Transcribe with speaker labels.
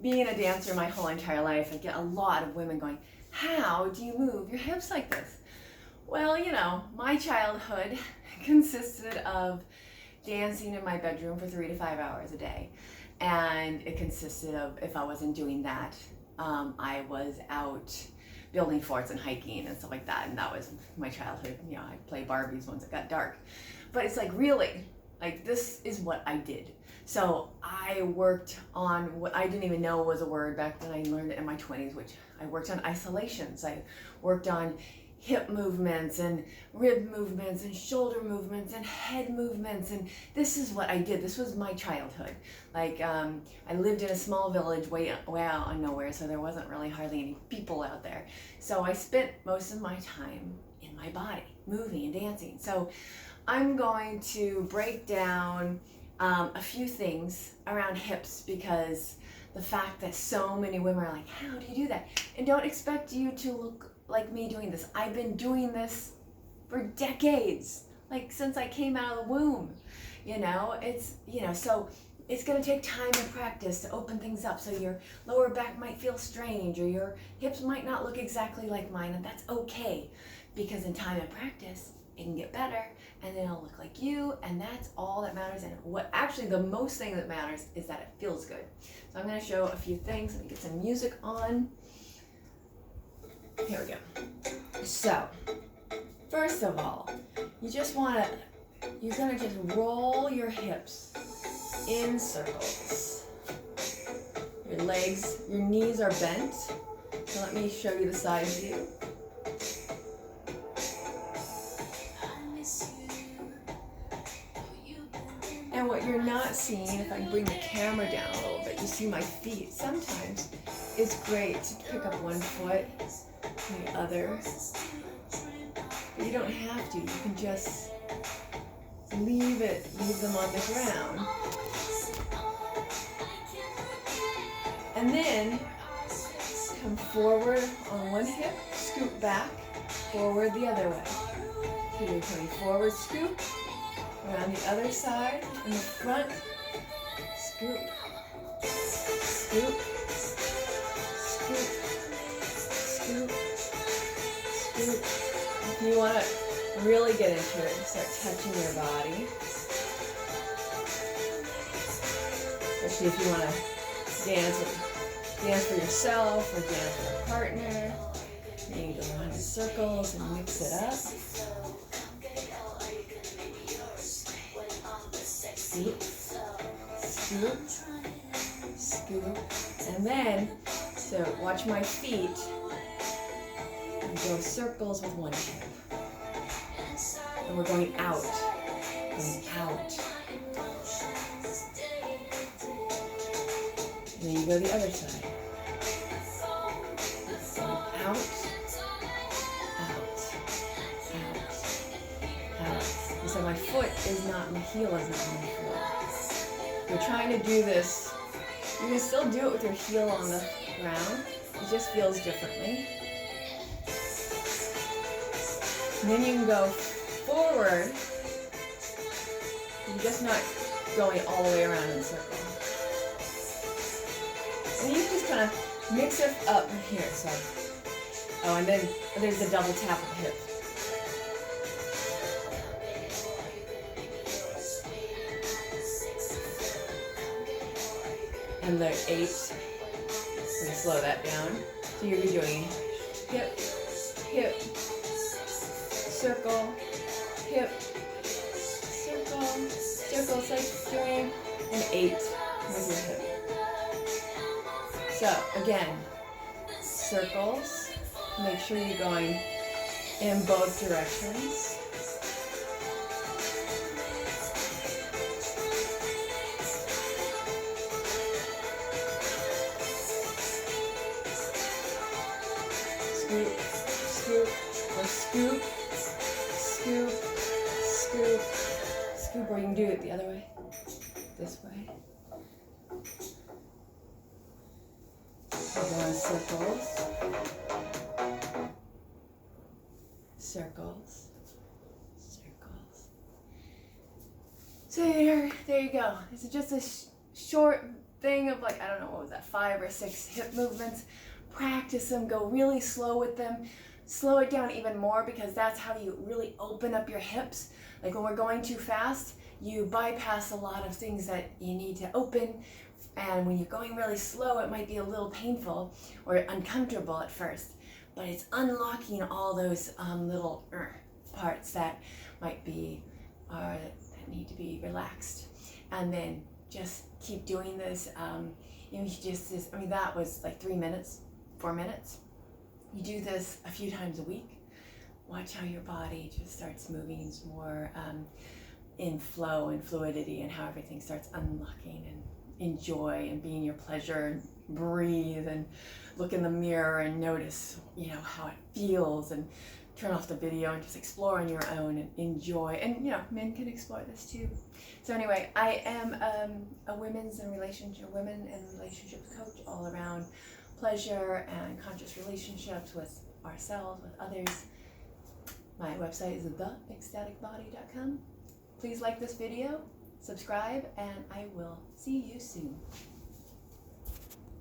Speaker 1: being a dancer my whole entire life, I get a lot of women going, how do you move your hips like this? Well, you know, my childhood consisted of dancing in my bedroom for 3 to 5 hours a day. And it consisted of, if I wasn't doing that, I was out building forts and hiking and stuff like that. And that was my childhood. You know, I'd play Barbies once it got dark. But it's like, really, like, this is what I did. So I worked on what I didn't even know was a word back then. I learned it in my 20s, which I worked on isolations. I worked on hip movements and rib movements and shoulder movements and head movements, and this is what I did. This was my childhood. Like, I lived in a small village way out on nowhere, so there wasn't really hardly any people out there. So I spent most of my time in my body, moving and dancing. So I'm going to break down a few things around hips, because the fact that so many women are like, how do you do that? And don't expect you to look like me doing this. I've been doing this for decades, like since I came out of the womb. You know, it's, you know, so it's going to take time and practice to open things up. So your lower back might feel strange, or your hips might not look exactly like mine, and that's okay, because in time and practice it can get better, and then it'll look like you, and that's all that matters. And what actually the most thing that matters is that it feels good. So I'm going to show a few things. Let me get some music on. Here we go. So, first of all, you're gonna just roll your hips in circles. Your legs, your knees are bent. So let me show you the side view. And what you're not seeing, if I can bring the camera down a little bit, you see my feet. Sometimes it's great to pick up one foot, the other, but you don't have to. You can just leave them on the ground, and then come forward on one hip, scoop back, forward the other way. So you're coming forward, scoop, around the other side, in the front, scoop, scoop, scoop, scoop, scoop. If you want to really get into it, start touching your body. Especially if you want to dance for yourself or dance with a partner. You can go around in circles and mix it up. Scoop, scoop, scoop, and then, so watch my feet. Go circles with one hip. And we're going out. Going out. And then you go the other side. Going out, out, out, out. And so my foot is not, my heel is not on the floor. If you're trying to do this, you can still do it with your heel on the ground. It just feels differently. And then you can go forward. You're just not going all the way around in a circle. And you just kind of mix it up here. So, oh, and then there's the double tap of the hip. And the 8. We're gonna slow that down. So you're doing hip, hip, circle, hip, circle, circle. It's like doing an 8 with your hip. So again, circles. Make sure you're going in both directions. Scoop, scoop, or scoop, scoop, scoop, scoop, or you can do it the other way, this way. We're going circles, circles, circles. So there you go. This is just a short thing of like, I don't know, what was that, 5 or 6 hip movements. Practice them, go really slow with them. Slow it down even more, because that's how you really open up your hips. Like when we're going too fast, you bypass a lot of things that you need to open. And when you're going really slow, it might be a little painful or uncomfortable at first, but it's unlocking all those little parts that might be, that need to be relaxed. And then just keep doing this. That was like 3 minutes, 4 minutes. You do this a few times a week. Watch how your body just starts moving more in flow and fluidity, and how everything starts unlocking and enjoy and being your pleasure, and breathe and look in the mirror and notice, how it feels, and turn off the video and just explore on your own and enjoy. And men can explore this too. So anyway, I am a women and relationships coach, all around pleasure and conscious relationships with ourselves, with others. My website is theecstaticbody.com. Please like this video, subscribe, and I will see you soon.